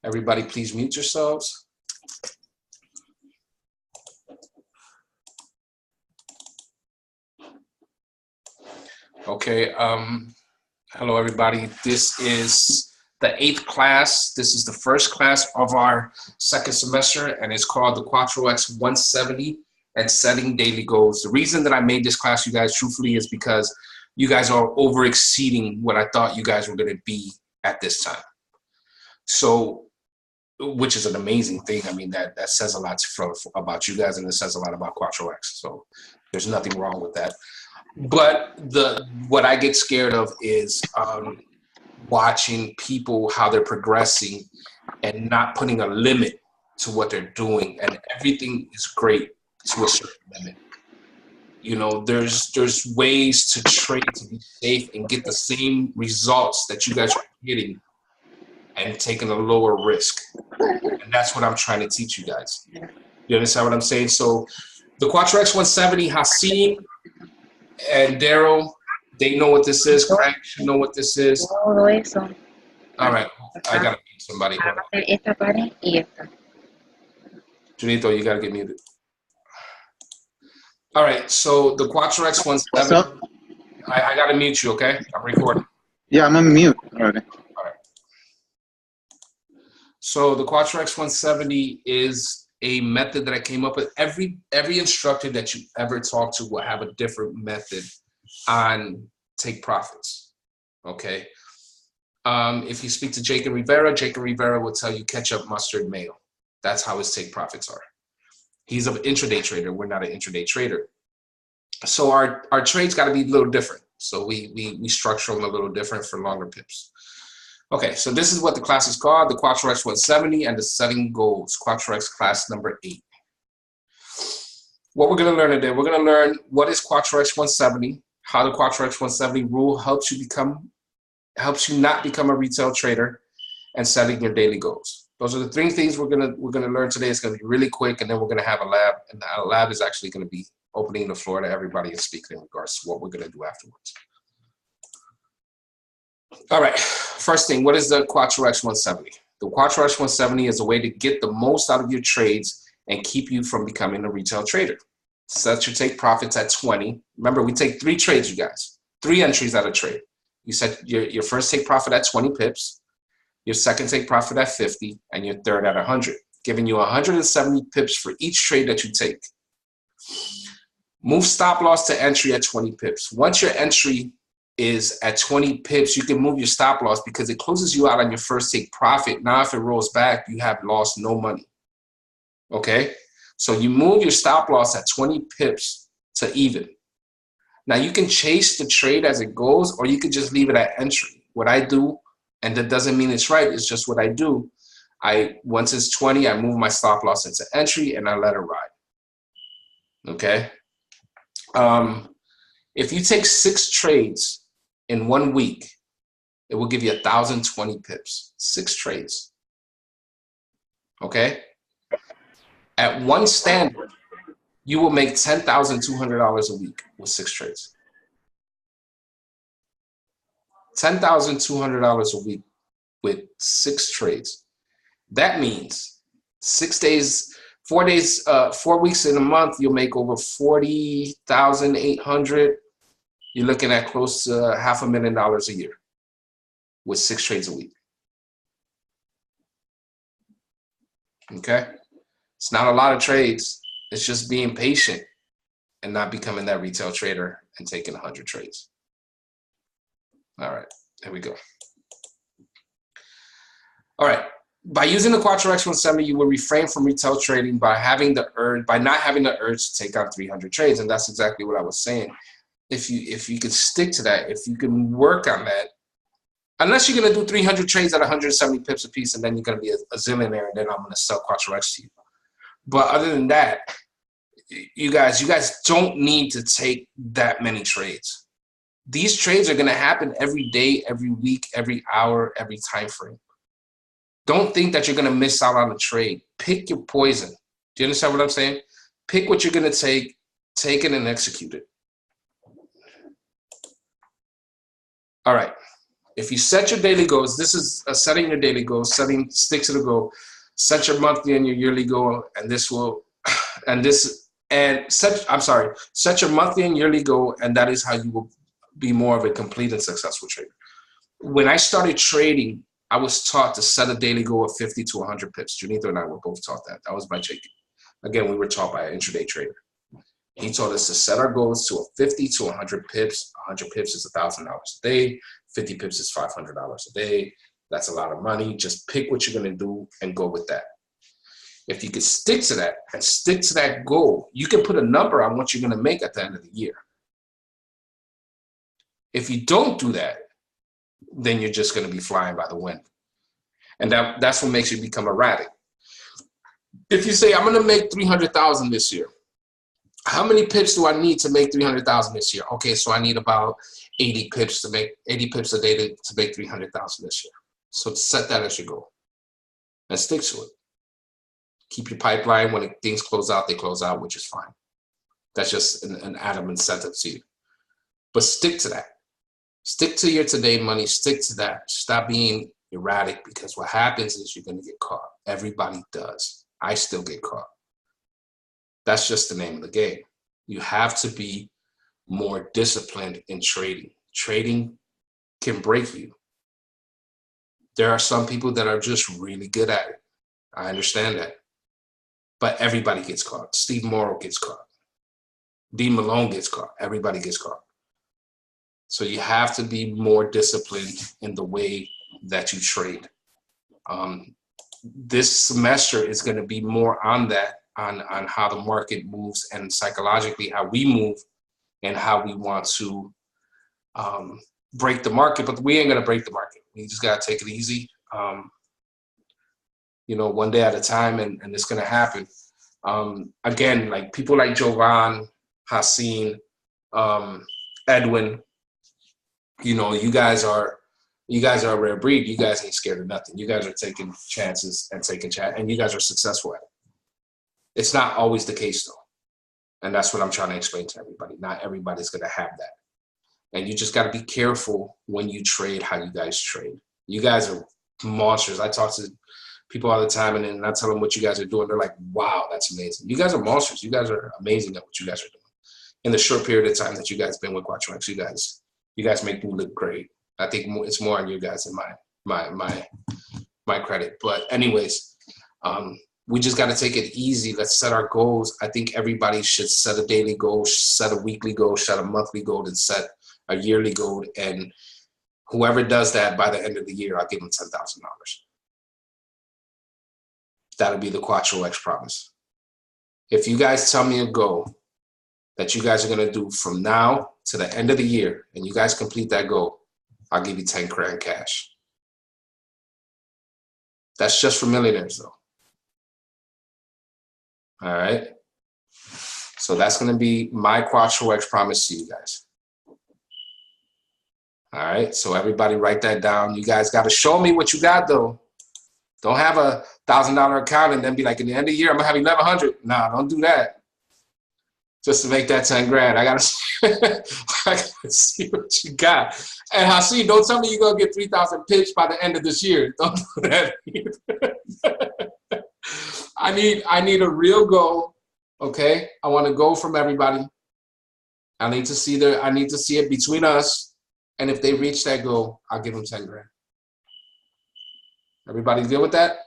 Everybody, please mute yourselves. Okay, hello everybody. This is the 8th class. This is the first class of our second semester, and it's called the Cuatrox 170 and Setting Daily Goals. The reason that I made this class, you guys, truthfully, is because you guys are over exceeding what I thought you guys were going to be at this time. So, which is an amazing thing. I mean, that says a lot about you guys, and it says a lot about Cuatrox. So there's nothing wrong with that. But what I get scared of is watching people, how they're progressing and not putting a limit to what they're doing. And everything is great to a certain limit. You know, there's ways to trade to be safe and get the same results that you guys are getting and taking a lower risk. And that's what I'm trying to teach you guys. You understand what I'm saying? So the Cuatrox 170, Hasim and Daryl, they know what this is. Craig should know what this is. All right, I gotta mute somebody. Junito, you gotta get muted. All right, so the Cuatrox 170. I gotta mute you, okay? I'm recording. Yeah, I'm on mute already. All right. So the Cuatrox 170 is a method that I came up with. Every instructor that you ever talk to will have a different method on take profits, okay? If you speak to Jake and Rivera will tell you ketchup, mustard, mayo. That's how his take profits are. He's an intraday trader. We're not an intraday trader. So our trades got to be a little different. So we structure them a little different for longer pips. Okay, so this is what the class is called, the Cuatrox 170 and the Setting Goals, Cuatrox class number 8. What we're going to learn today, we're going to learn what is Cuatrox 170, how the Cuatrox 170 rule helps you not become a retail trader, and setting your daily goals. Those are the 3 things we're gonna learn today. It's gonna be really quick, and then we're gonna have a lab, and our lab is actually gonna be opening the floor to everybody and speaking in regards to what we're gonna do afterwards. All right, first thing, what is the Cuatrox 170? The Cuatrox 170 is a way to get the most out of your trades and keep you from becoming a retail trader. Set your take profits at 20. Remember, we take 3 trades, you guys, 3 entries at a trade. You set your first take profit at 20 pips, your second take profit at 50, and your third at 100, giving you 170 pips for each trade that you take. Move stop loss to entry at 20 pips. Once your entry is at 20 pips, you can move your stop loss because it closes you out on your first take profit. Now, if it rolls back, you have lost no money. Okay? So you move your stop loss at 20 pips to even. Now, you can chase the trade as it goes, or you could just leave it at entry. What I do, and that doesn't mean it's right, it's just what I do. Once it's 20, I move my stop loss into entry, and I let it ride. Okay? If you take 6 trades in 1 week, it will give you 1,020 pips. 6 trades. Okay? At one standard, you will make $10,200 a week with 6 trades. $10,200 a week with 6 trades. That means 6 days, 4 days, 4 weeks in a month, you'll make over $40,800. You're looking at close to $500,000 a year with 6 trades a week. Okay? It's not a lot of trades. It's just being patient and not becoming that retail trader and taking 100 trades. All right, there we go. All right, by using the Cuatrox 170, you will refrain from retail trading by not having the urge to take on 300 trades, and that's exactly what I was saying. If you could stick to that, if you can work on that, unless you're gonna do 300 trades at 170 pips a piece, and then you're gonna be a zillionaire, and then I'm gonna sell Cuatrox to you. But other than that, you guys don't need to take that many trades. These trades are going to happen every day, every week, every hour, every time frame. Don't think that you're going to miss out on a trade. Pick your poison. Do you understand what I'm saying? Pick what you're going to take it and execute it. All right. If you set your daily goals, this is setting your daily goals, stick to the goal, set your monthly and your yearly goal, and set your monthly and yearly goal, and that is how you will be more of a complete and successful trader. When I started trading, I was taught to set a daily goal of 50 to 100 pips. Junito and I were both taught that. That was by Jake. Again, we were taught by an intraday trader. He taught us to set our goals to a 50 to 100 pips. 100 pips is $1,000 a day. 50 pips is $500 a day. That's a lot of money. Just pick what you're going to do and go with that. If you can stick to that and stick to that goal, you can put a number on what you're going to make at the end of the year. If you don't do that, then you're just going to be flying by the wind. And that's what makes you become erratic. If you say, I'm going to make 300,000 this year, how many pips do I need to make 300,000 this year? Okay, so I need about 80 pips a day to make 300,000 this year. So set that as your goal and stick to it. Keep your pipeline. When things close out, they close out, which is fine. That's just an added incentive to you. But stick to that. Stick to your today money. Stick to that. Stop being erratic, because what happens is you're going to get caught. Everybody does. I still get caught. That's just the name of the game. You have to be more disciplined in trading. Trading can break you. There are some people that are just really good at it. I understand that. But everybody gets caught. Steve Morrow gets caught. Dean Malone gets caught. Everybody gets caught. So you have to be more disciplined in the way that you trade. This semester is going to be more on that, on how the market moves and psychologically how we move and how we want to break the market. But we ain't going to break the market. We just got to take it easy. One day at a time, and it's going to happen. Again, like people like Jovan, Hassan, Edwin, you guys are a rare breed. You guys ain't scared of nothing. You guys are taking chances and and you guys are successful at it. It's not always the case though. And that's what I'm trying to explain to everybody. Not everybody's going to have that. And you just got to be careful when you trade, how you guys trade. You guys are monsters. I talk to people all the time, and then I tell them what you guys are doing. They're like, wow, that's amazing. You guys are monsters. You guys are amazing at what you guys are doing. In the short period of time that you guys been with Cuatrox, you guys make me look great. I think it's more on you guys than my credit. But anyways, we just got to take it easy. Let's set our goals. I think everybody should set a daily goal, set a weekly goal, set a monthly goal, and set a yearly goal. And whoever does that by the end of the year, I'll give them $10,000. That'll be the Cuatrox promise. If you guys tell me a goal that you guys are going to do from now to the end of the year, and you guys complete that goal, I'll give you 10 grand cash. That's just for millionaires, though. All right? So that's going to be my Cuatrox promise to you guys. All right? So everybody write that down. You guys got to show me what you got, though. Don't have a $1,000 account and then be like, at the end of the year, I'm going to have 1,100. Nah, don't do that. Just to make that 10 grand. I gotta see what you got. And Hassan, don't tell me you're going to get 3,000 pips by the end of this year. Don't do that either. I need a real goal, okay? I want a goal from everybody. I need to see it between us. And if they reach that goal, I'll give them 10 grand. Everybody good with that?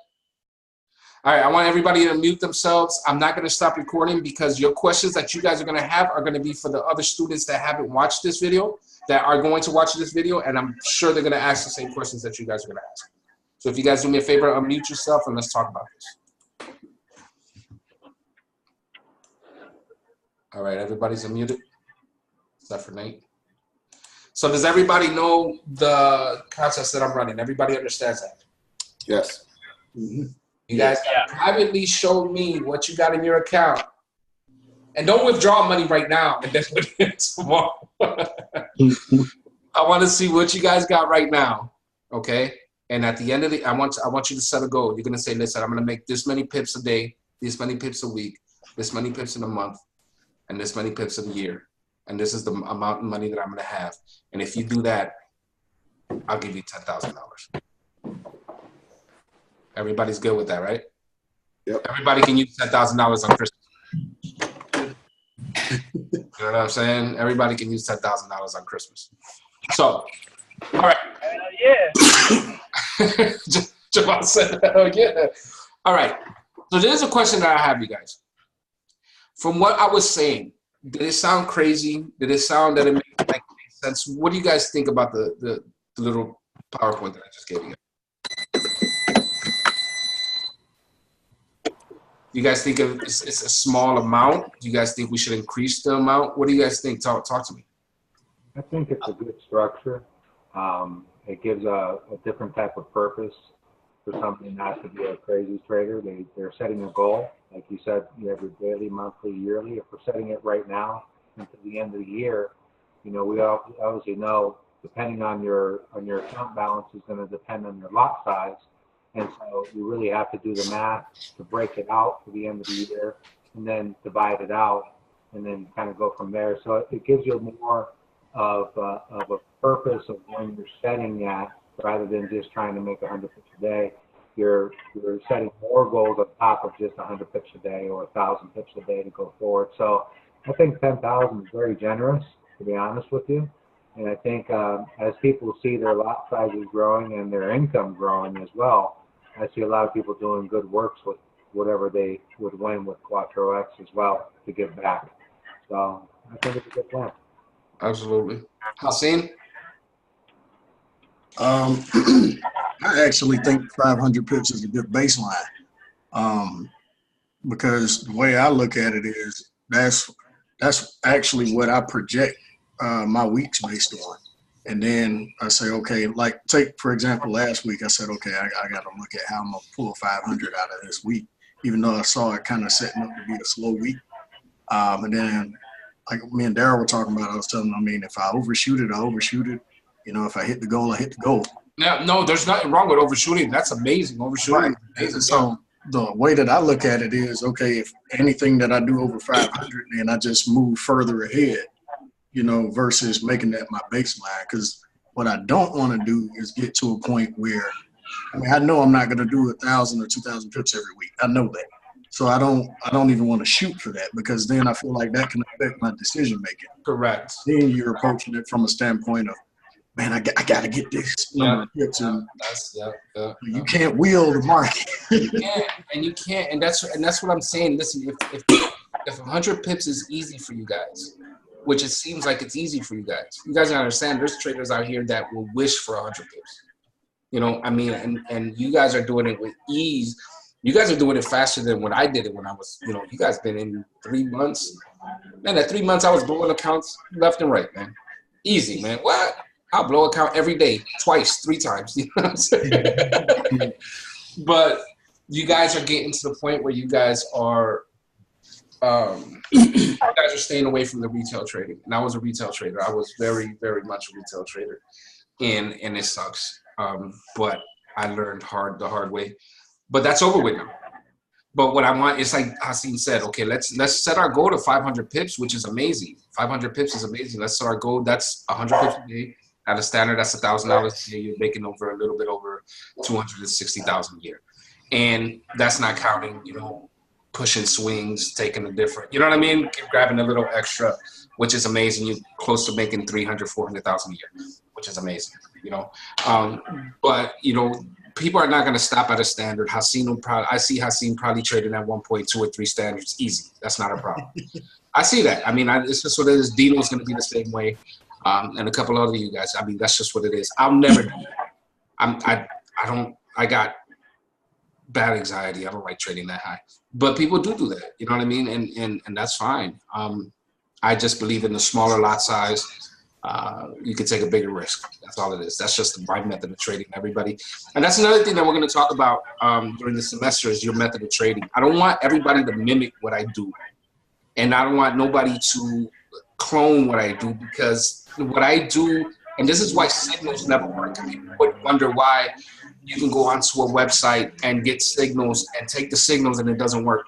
All right, I want everybody to mute themselves. I'm not going to stop recording because your questions that you guys are going to have are going to be for the other students that haven't watched this video, that are going to watch this video, and I'm sure they're going to ask the same questions that you guys are going to ask. So if you guys do me a favor, unmute yourself and let's talk about this. All right, everybody's unmuted, except for Nate. So does everybody know the contest that I'm running? Everybody understands that? Yes. Mm-hmm. You guys privately show me what you got in your account. And don't withdraw money right now and then put it tomorrow. I want to see what you guys got right now, okay? And at the end of the, I want you to set a goal. You're going to say, listen, I'm going to make this many pips a day, this many pips a week, this many pips in a month, and this many pips in a year. And this is the amount of money that I'm going to have. And if you do that, I'll give you $10,000. Everybody's good with that, right? Yep. Everybody can use $10,000 on Christmas. You know what I'm saying? Everybody can use $10,000 on Christmas. So, all right. Yeah. Jamal said, "Oh yeah." All right. So there's a question that I have, you guys. From what I was saying, did it sound crazy? Did it sound that it makes sense? What do you guys think about the little PowerPoint that I just gave you? You guys think it's a small amount? Do you guys think we should increase the amount? What do you guys think? Talk to me. I think it's a good structure. It gives a different type of purpose for something not to be a crazy trader. They're setting a goal. Like you said, you have your daily, monthly, yearly. If we're setting it right now until the end of the year, we obviously know depending on your account balance is going to depend on your lot size. And so you really have to do the math to break it out for the end of the year and then divide it out and then kind of go from there. So it gives you more of a purpose of when you're setting that rather than just trying to make 100 pips a day. You're setting more goals on top of just 100 pips a day or 1,000 pips a day to go forward. So I think 10,000 is very generous, to be honest with you. And I think as people see their lot sizes growing and their income growing as well, I see a lot of people doing good works with whatever they would win with Cuatro X as well to give back. So I think it's a good plan. Absolutely. Hassan? I actually think 500 pips is a good baseline because the way I look at it is that's actually what I project my weeks based on. And then I say, okay, like take, for example, last week I said, okay, I got to look at how I'm going to pull 500 out of this week, even though I saw it kind of setting up to be a slow week. And then like me and Daryl were talking about, I was telling him, I mean, if I overshoot it, I overshoot it. You know, if I hit the goal, I hit the goal. Yeah, no, there's nothing wrong with overshooting. That's amazing. Overshooting. Right. Amazing. So the way that I look at it is, okay, if anything that I do over 500, then I just move further ahead, you know, versus making that my baseline. Because what I don't want to do is get to a point where, I mean, I know I'm not going to do 1,000 or 2,000 pips every week. I know that. So I don't even want to shoot for that because then I feel like that can affect my decision making. Correct. Then you're approaching it from a standpoint of, man, I got to get this number of pips in. You can't wheel the market. you can't, and that's what I'm saying. Listen, if 100 pips is easy for you guys, which it seems like it's easy for you guys gotta understand. There's traders out here that will wish for 100 pips. You know, I mean, and you guys are doing it with ease. You guys are doing it faster than when I did it when I was, you know, you guys been in 3 months. Man, at 3 months I was blowing accounts left and right, man. Easy, man. What? I'll blow account every day, twice, 3 times. You know what I'm saying? But you guys are getting to the point where you guys are staying away from the retail trading. And I was a retail trader. I was very, very much a retail trader. And it sucks. But I learned the hard way. But that's over with now. But what I want is, like Hassan said, okay, let's set our goal to 500 pips, which is amazing. 500 pips is amazing. Let's set our goal. That's 100 pips a day. At a standard, that's $1,000 a year. You're making a little bit over $260,000 a year, and that's not counting, you know, pushing swings, taking a different, you know what I mean, grabbing a little extra, which is amazing. You're close to making $300,000, $400,000 a year, which is amazing, you know. But you know, people are not going to stop at a standard. I see Hassan probably trading at 1.2 or 3 standards easy. That's not a problem. I see that. I mean, it's just what it is. Dino's going to be the same way. And a couple other you guys. I mean, that's just what it is. I'll never do that. I got bad anxiety. I don't like trading that high. But people do that. You know what I mean? And that's fine. I just believe in the smaller lot size. You can take a bigger risk. That's all it is. That's just my method of trading, everybody. And that's another thing that we're going to talk about during the semester is your method of trading. I don't want everybody to mimic what I do. And I don't want nobody to clone what I do, because what I do, and this is why signals never work. People would wonder why you can go onto a website and get signals and take the signals and it doesn't work.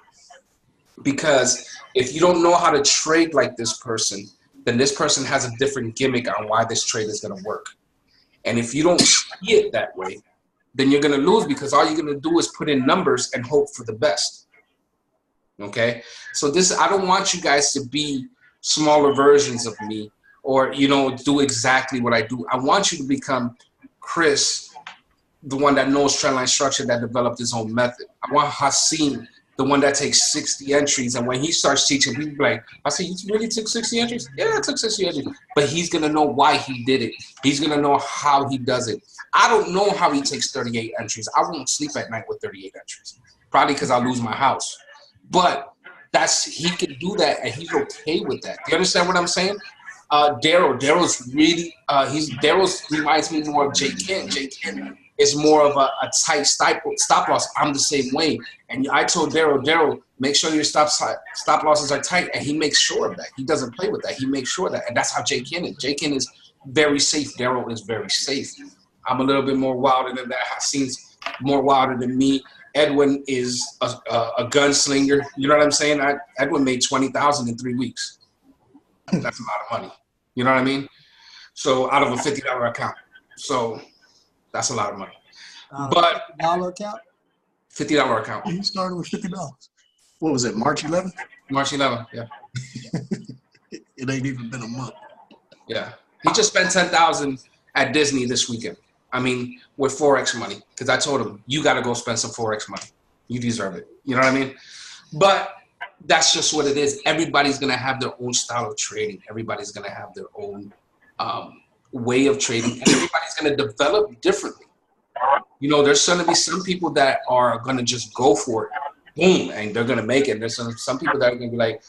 Because if you don't know how to trade like this person, then this person has a different gimmick on why this trade is going to work. And if you don't see it that way, then you're going to lose, because all you're going to do is put in numbers and hope for the best. Okay? So I don't want you guys to be smaller versions of me, or, you know, do exactly what I do. I want you to become Chris, the one that knows trendline structure, that developed his own method. I want Hassim, the one that takes 60 entries, and when he starts teaching, people be like, I say, you really took 60 entries? Yeah, I took 60 entries. But he's going to know why he did it. He's going to know how he does it. I don't know how he takes 38 entries. I won't sleep at night with 38 entries, probably because I'll lose my house. But he can do that, and he's okay with that. Do you understand what I'm saying? Daryl's really, Daryl's reminds me more of Jay Kent. Jay Kent is more of a tight stop loss. I'm the same way. And I told Daryl, make sure your stop losses are tight. And he makes sure of that. He doesn't play with that. He makes sure of that. And that's how Jay Kent is. Jay Kent is very safe. Daryl is very safe. I'm a little bit more wilder than that. Hassim's more wilder than me. Edwin is a gunslinger. You know what I'm saying? Edwin made $20,000 in 3 weeks. That's a lot of money. You know what I mean? So out of a $50 account. So that's a lot of money. But $50 account? $50 account. You started with $50. What was it, March 11th? March 11th, yeah. It ain't even been a month. Yeah. He just spent $10,000 at Disney this weekend. I mean, with Forex money. Because I told him, you got to go spend some Forex money. You deserve it. You know what I mean? But that's just what it is. Everybody's going to have their own style of trading. Everybody's going to have their own way of trading. And everybody's going to develop differently. You know, there's going to be some people that are going to just go for it. Boom. And they're going to make it. And there's some people that are going to be like,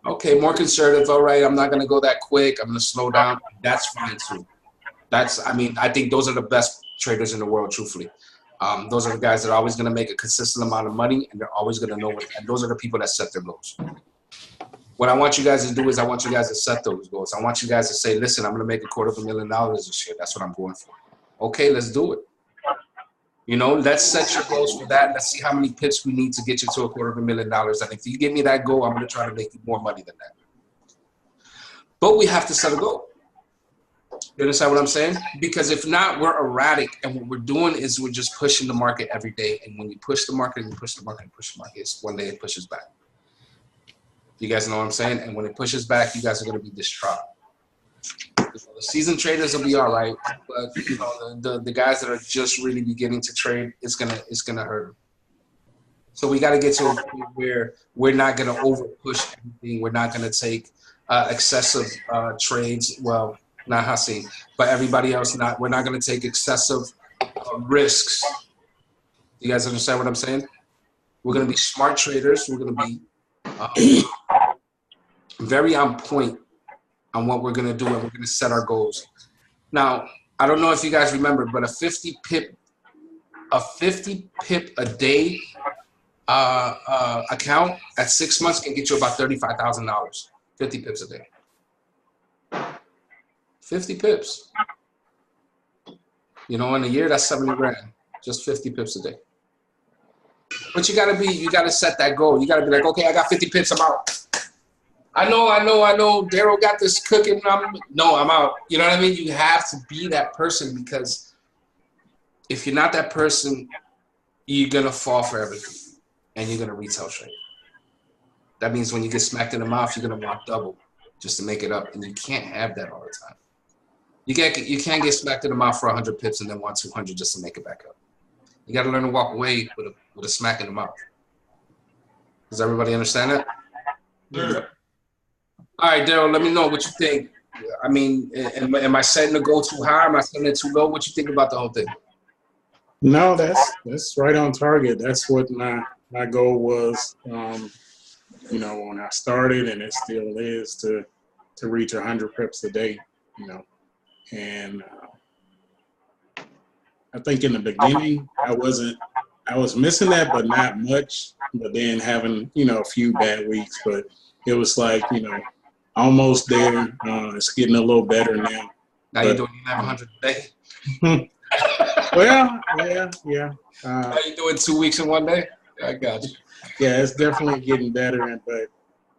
okay, more conservative. All right, I'm not going to go that quick. I'm going to slow down. That's fine too. I think those are the best traders in the world, truthfully. Those are the guys that are always going to make a consistent amount of money, and they're always going to know and those are the people that set their goals. What I want you guys to do is I want you guys to set those goals. I want you guys to say, listen, I'm going to make $250,000 this year. That's what I'm going for. Okay, let's do it. You know, let's set your goals for that. Let's see how many pips we need to get you to $250,000. And if you give me that goal, I'm going to try to make you more money than that. But we have to set a goal. You understand what I'm saying? Because if not, we're erratic, and what we're doing is we're just pushing the market every day. And when you push the market, and you push the market, and push the market, it's one day it pushes back. You guys know what I'm saying? And when it pushes back, you guys are going to be distraught. The seasoned traders will be all right, but you know, the guys that are just really beginning to trade, it's gonna hurt them. So we got to get to a point where we're not going to over push everything. We're not going to take excessive trades. Well, not Hassim, but everybody else. We're not going to take excessive risks. You guys understand what I'm saying? We're going to be smart traders. We're going to be very on point on what we're going to do, and we're going to set our goals. Now, I don't know if you guys remember, but a 50 pip a day account at 6 months can get you about $35,000. 50 pips a day. 50 pips. You know, in a year, that's 70 grand. Just 50 pips a day. But you gotta set that goal. You gotta be like, okay, I got 50 pips, I'm out. I know. Daryl got this cooking. I'm out. You know what I mean? You have to be that person, because if you're not that person, you're gonna fall for everything, and you're gonna retail trade. That means when you get smacked in the mouth, you're gonna want double just to make it up, and you can't have that all the time. You can't get smacked in the mouth for 100 pips and then want 200 just to make it back up. You got to learn to walk away with a smack in the mouth. Does everybody understand that? Yeah. All right, Daryl, let me know what you think. I mean, am I setting the goal too high? Am I setting it too low? What you think about the whole thing? No, that's right on target. That's what my goal was, you know, when I started, and it still is to reach 100 pips a day, you know. And I think in the beginning I was missing that, but not much. But then having, you know, a few bad weeks, but it was like, you know, almost there. It's getting a little better now. Now you're doing 100 a day. Well, yeah. Now you're doing 2 weeks in 1 day. I got you. Yeah, it's definitely getting better,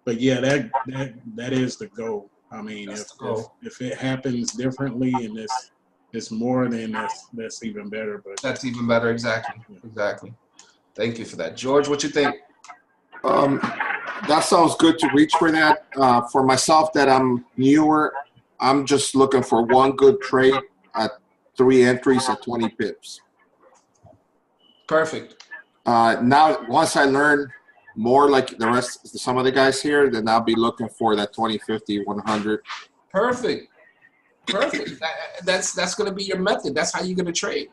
but yeah, that is the goal. I mean, if it happens differently and it's more, then that's even better. But That's even better. Exactly. Exactly. Thank you for that. George, what you think? That sounds good to reach for that. For myself, that I'm newer, I'm just looking for one good trade at 3 entries at 20 pips. Perfect. Now, once I learn more like the rest, some of the guys here, then I'll be looking for that 20, 50, 100. Perfect. Perfect. That's going to be your method. That's how you're going to trade.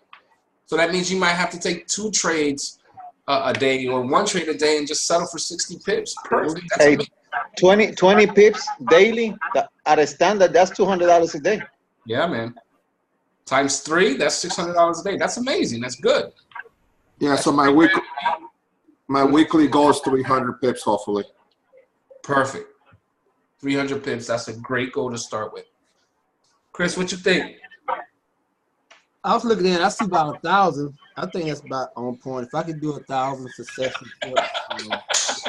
So that means you might have to take 2 trades a day or 1 trade a day and just settle for 60 pips. Perfect. That's Hey, amazing. 20 pips daily at a standard, that's $200 a day. Yeah, man. Times 3, that's $600 a day. That's amazing. That's good. Yeah, so my weekly goal is 300 pips, hopefully. Perfect. 300 pips. That's a great goal to start with. Chris, what you think? I was looking at it, I see about 1,000. I think that's about on point. If I could do 1,000 successful pips,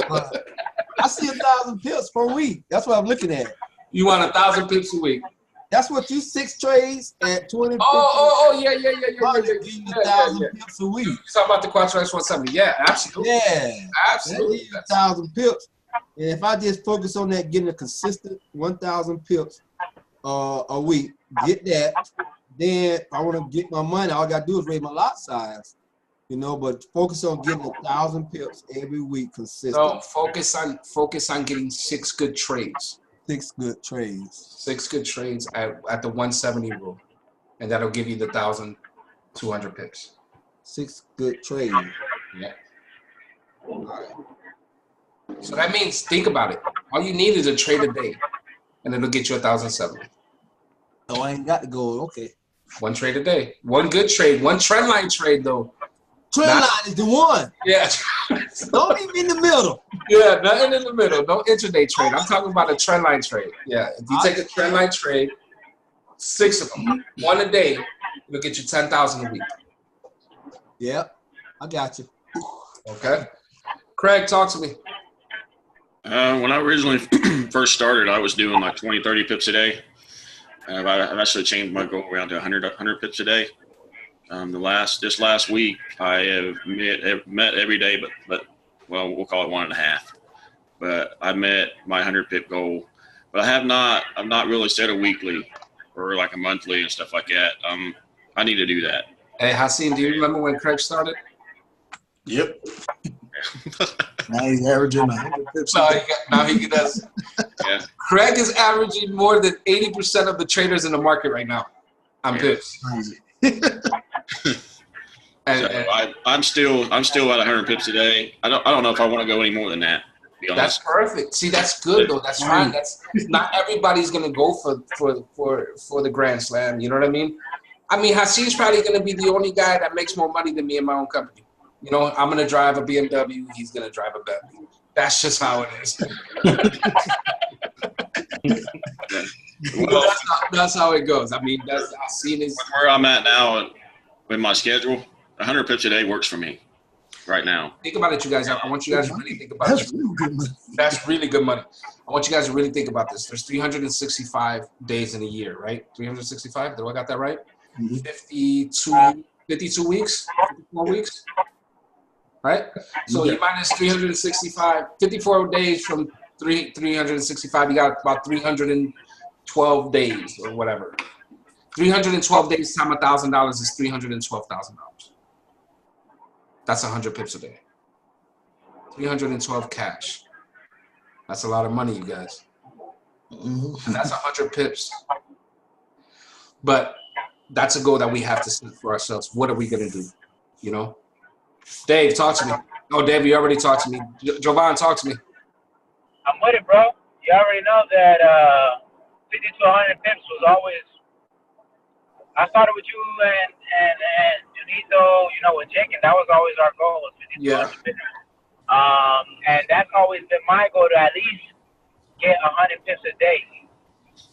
but I see 1,000 pips per week. That's what I'm looking at. You want 1,000 pips a week? That's what you 6 trades at 20. Yeah. Give you 1,000 pips a week. You talking about the Cuatrox 170? Yeah, absolutely. Yeah, Absolutely. 1,000 pips. And if I just focus on that, getting a consistent 1,000 pips a week, get that. Then I want to get my money. All I got to do is raise my lot size, But focus on getting 1,000 pips every week consistent. No, focus on getting 6 good trades. 6 good trades. 6 good trades at the 170 rule, and that'll give you the 1,200 pips. 6 good trades. Yeah. All right. So that means, think about it. All you need is a trade a day, and it'll get you 1,070. Oh, I ain't got to go. Okay. 1 trade a day. 1 good trade. 1 trend line trade, though. Trend line is the one. Yeah. Don't even in the middle. Yeah, nothing in the middle. No intraday trade. I'm talking about a trend line trade. Yeah. If you take a trend line trade, 6 of them, 1 a day, it'll get you 10,000 a week. Yep. I got you. Okay. Craig, talk to me. When I originally first started, I was doing like 20, 30 pips a day. I've actually changed my goal around to 100 pips a day. This last week, I have met every day, but we'll call it 1.5. But I met my 100 pip goal, but I've not really set a weekly or like a monthly and stuff like that. I need to do that. Hey, Hassan, do you remember when Craig started? Yep. now he's averaging 100 pips. Now he does. Yeah. Craig is averaging more than 80% of the traders in the market right now on pips. I'm still at 100 pips a day. I don't know if I want to go any more than that. To be honest. That's perfect. See, that's good though. That's fine. That's not everybody's gonna go for the Grand Slam. You know what I mean? Hassan's probably gonna be the only guy that makes more money than me in my own company. I'm gonna drive a BMW. He's gonna drive a Bentley. That's just how it is. Well, that's how it goes. Hassan is where I'm at now with my schedule. 100 pips a day works for me right now. Think about it, you guys. I want you guys to really think about this. Really good money. That's really good money. I want you guys to really think about this. There's 365 days in a year, right? 365? Did I got that right? 52 weeks, 54 weeks, right? So you minus 365, 54 days from 365, you got about 312 days or whatever. 312 days times $1,000 is $312,000. That's 100 pips a day. 312 cash. That's a lot of money, you guys. And that's 100 pips. But that's a goal that we have to set for ourselves. What are we going to do? Dave, talk to me. Oh, Dave, you already talked to me. Jovan, talk to me. I'm with it, bro. You already know that 50 to 100 pips was always. I started with you and Junito, with Jenkins. That was always our goal, was 50 to 100 pips. And that's always been my goal, to at least get 100 pips a day.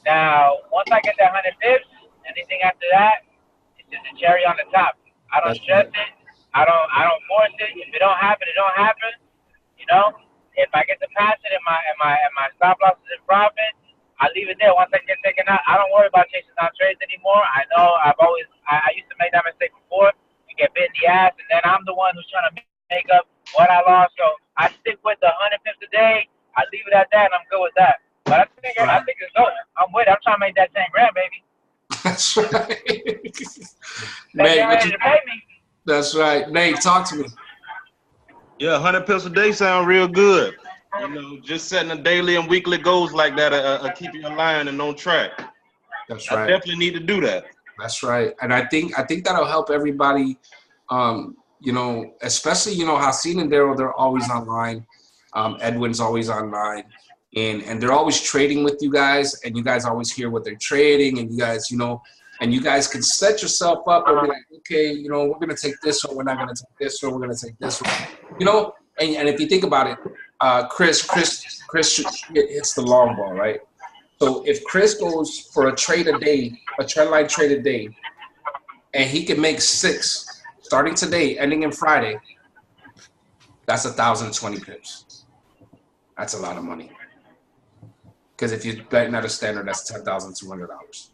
Now, once I get that 100 pips, anything after that, it's just a cherry on the top. I don't stress it. I don't force it. If it don't happen, it don't happen. If I get to pass it and my stop losses and profits, I leave it there. Once I get taken out, I don't worry about chasing down trades anymore. I know I used to make that mistake before and get bit in the ass, and then I'm the one who's trying to make up what I lost. So I stick with the 100 pips a day. I leave it at that, and I'm good with that. But I think it's dope. I'm with it. I'm trying to make that 10 grand, baby. That's right. They Nate, ready to pay me. that's right. Nate, talk to me. Yeah, 100 pips a day sound real good. You know, just setting a daily and weekly goals like that keep you aligned and on track. That's I right. definitely need to do that. That's right. And I think that'll help everybody. You know, especially, you know, Hassan and Daryl, they're always online. Edwin's always online. And they're always trading with you guys, and you guys always hear what they're trading, and you guys, you know, and you guys can set yourself up and be like, okay, you know, we're gonna take this one, we're not gonna take this one, we're gonna take this one. You know, and if you think about it, Chris hits the long ball, right? So if Chris goes for a trade a day, a trend line trade a day, and he can make 6 starting today, ending in Friday, that's 1,020 pips. That's a lot of money. Because if you're betting at a standard, that's $10,200.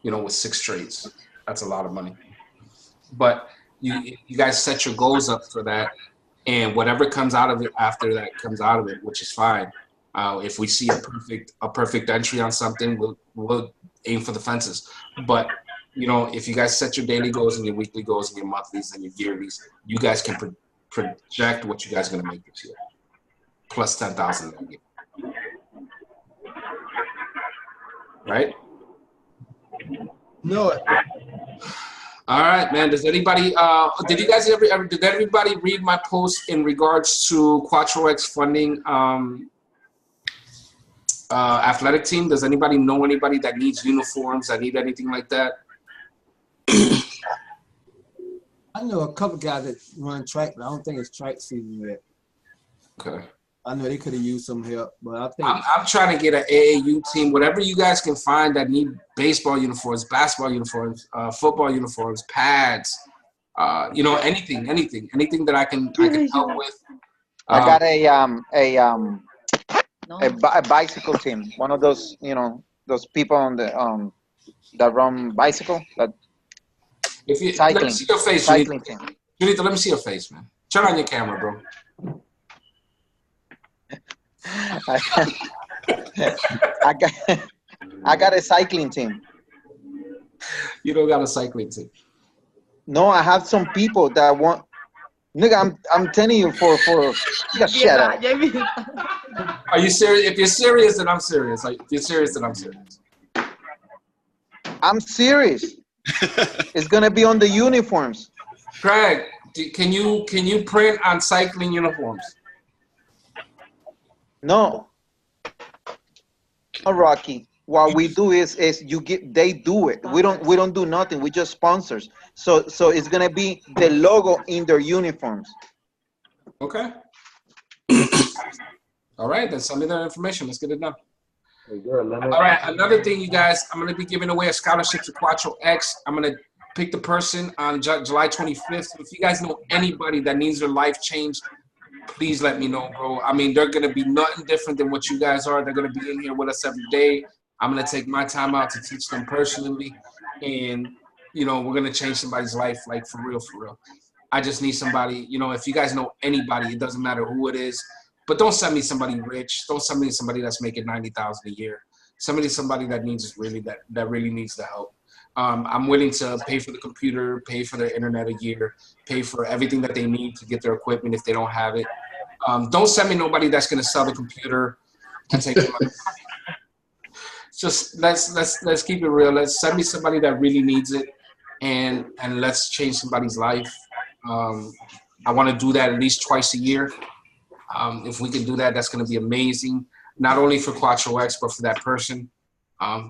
You know, with 6 trades, that's a lot of money. But you guys set your goals up for that, and whatever comes out of it after that comes out of it, which is fine. If we see a perfect entry on something, we'll aim for the fences. But you know, if you guys set your daily goals and your weekly goals and your monthlies and your yearlies, you guys can project what you guys are gonna make this year, plus 10,000. Right? No. All right, man. Does anybody? Did you guys did everybody read my post in regards to Cuatrox funding athletic team? Does anybody know anybody that needs uniforms, that need anything like that? I know a couple guys that run track, but I don't think it's track season yet. Okay. I know they could have used some help, but I think I'm trying to get an AAU team, whatever you guys can find that need baseball uniforms, basketball uniforms, football uniforms, pads, you know, anything that I can help with. I got a bicycle team. One of those, you know, those people on the that run bicycle. That if you cycling, let me see your face, cycling team. Junito, let me see your face, man. Turn on your camera, bro. I got a cycling team. You don't got a cycling team. No, I have some people that want. Nigga, I'm telling you for shut up. Are you serious? If you're serious, then I'm serious. If you're serious, then I'm serious. I'm serious. It's gonna be on the uniforms. Craig, can you print on cycling uniforms? No. Rocky. What we do is they do it. We don't do nothing. We just sponsors. So it's gonna be the logo in their uniforms. Okay. All right, then send me that information. Let's get it done. All right, another thing, you guys, I'm going to be giving away a scholarship to Cuatro X. I'm going to pick the person on July 25th. So if you guys know anybody that needs their life changed, please let me know, bro. I mean, they're going to be nothing different than what you guys are. They're going to be in here with us every day. I'm going to take my time out to teach them personally. And, you know, we're going to change somebody's life, like, for real, for real. I just need somebody, you know, if you guys know anybody, it doesn't matter who it is. But don't send me somebody rich. Don't send me somebody that's making $90,000 a year. Send me somebody that needs that really needs the help. I'm willing to pay for the computer, pay for their internet a year, pay for everything that they need to get their equipment if they don't have it. Don't send me nobody that's going to sell the computer and take the money. Just let's keep it real. Let's send me somebody that really needs it, and let's change somebody's life. I want to do that at least twice a year. If we can do that, that's going to be amazing. Not only for Cuatro X, but for that person.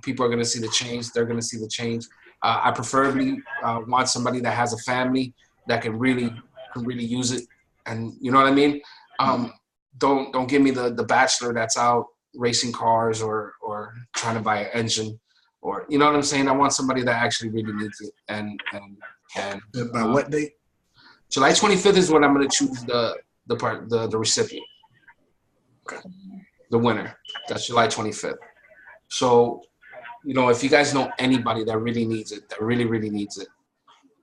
People are going to see the change. They're going to see the change. I preferably want somebody that has a family that can really use it. And you know what I mean? Don't give me the bachelor that's out racing cars or trying to buy an engine, or you know what I'm saying? I want somebody that actually really needs it. And by what date? July 25th is when I'm going to choose the recipient, the winner. That's July 25th. So, you know, if you guys know anybody that really needs it, that really, really needs it,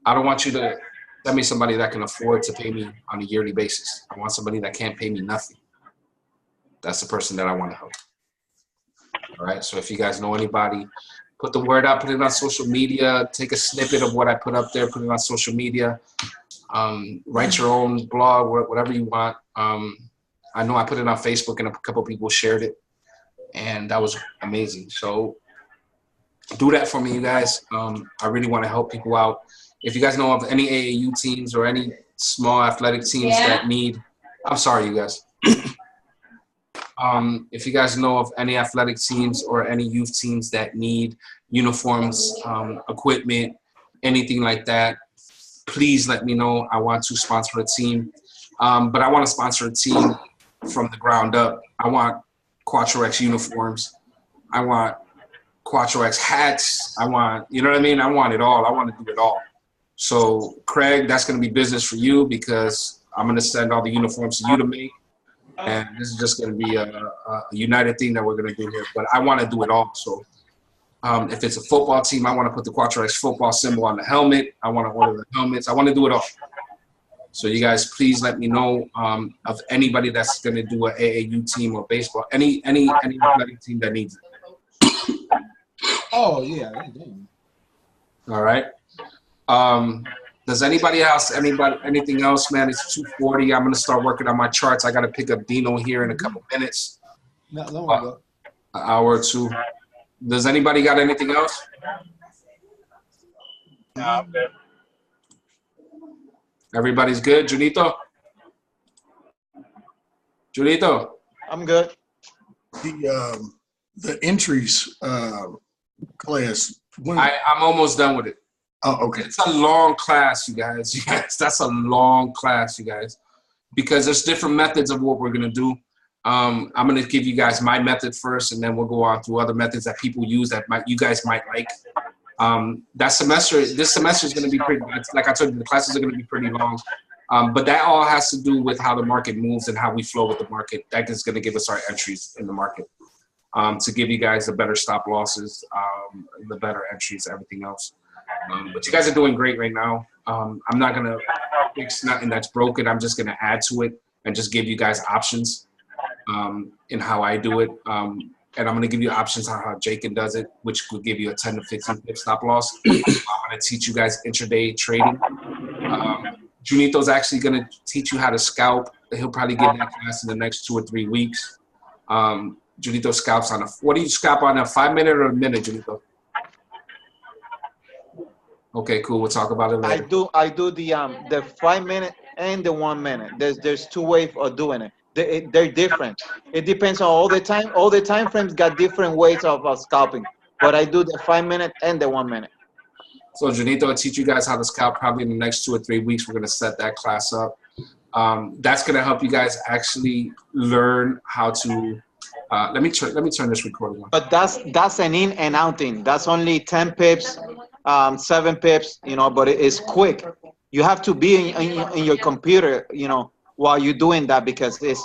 I don't want you to send me somebody that can afford to pay me on a yearly basis. I want somebody that can't pay me nothing. That's the person that I want to help. All right. So if you guys know anybody, put the word out, put it on social media, take a snippet of what I put up there, put it on social media, write your own blog, whatever you want. I know I put it on Facebook and a couple people shared it, and that was amazing. So do that for me, you guys. I really want to help people out. If you guys know of any AAU teams or any small athletic teams that need, I'm sorry, you guys. If you guys know of any athletic teams or any youth teams that need uniforms, equipment, anything like that, please let me know. I want to sponsor a team, but I want to sponsor a team from the ground up. I want Cuatrox uniforms. I want Cuatrox hats. I want, you know what I mean? I want it all. I want to do it all. So, Craig, that's going to be business for you because I'm going to send all the uniforms to you to make. And this is just going to be a united thing that we're going to do here. But I want to do it all. So if it's a football team, I want to put the Cuatrox football symbol on the helmet. I want to order the helmets. I want to do it all. So you guys, please let me know of anybody that's going to do an AAU team or baseball, any athletic team that needs it. Oh, yeah. All right. Does anybody else, anything else, man? It's 2:40. I'm going to start working on my charts. I got to pick up Dino here in a couple minutes. Not long ago. An hour or two. Does anybody got anything else? No, I'm good. Everybody's good? Junito? Junito? I'm good. The entries class. I'm almost done with it. Oh, okay. It's a long class, you guys. That's a long class, you guys. Because there's different methods of what we're going to do. I'm going to give you guys my method first, and then we'll go on through other methods that people use that you guys might like. This semester is going to be pretty, like I told you, the classes are going to be pretty long. But that all has to do with how the market moves and how we flow with the market. That is going to give us our entries in the market to give you guys the better stop losses, the better entries, everything else. But you guys are doing great right now. I'm not going to fix nothing that's broken. I'm just going to add to it and just give you guys options in how I do it. And I'm going to give you options on how Jacob does it, which could give you a 10 to 15 pip stop loss. I'm going to teach you guys intraday trading. Junito's actually going to teach you how to scalp. He'll probably get that class in the next 2 or 3 weeks. Junito scalps on what do you scalp on, a 5-minute or a minute, Junito? Okay, cool. We'll talk about it later. I do the 5 minute and the 1 minute. There's 2 ways of doing it. They're different. It depends on all the time. All the time frames got different ways of scalping. But I do the 5 minute and the 1 minute. So Junito will teach you guys how to scalp probably in the next 2 or 3 weeks. We're going to set that class up. That's going to help you guys actually learn how to. Let me turn this recording on. But that's an in and out thing. That's only 10 pips, 7 pips, you know. But it's quick. You have to be in your computer, you know, while you're doing that because it's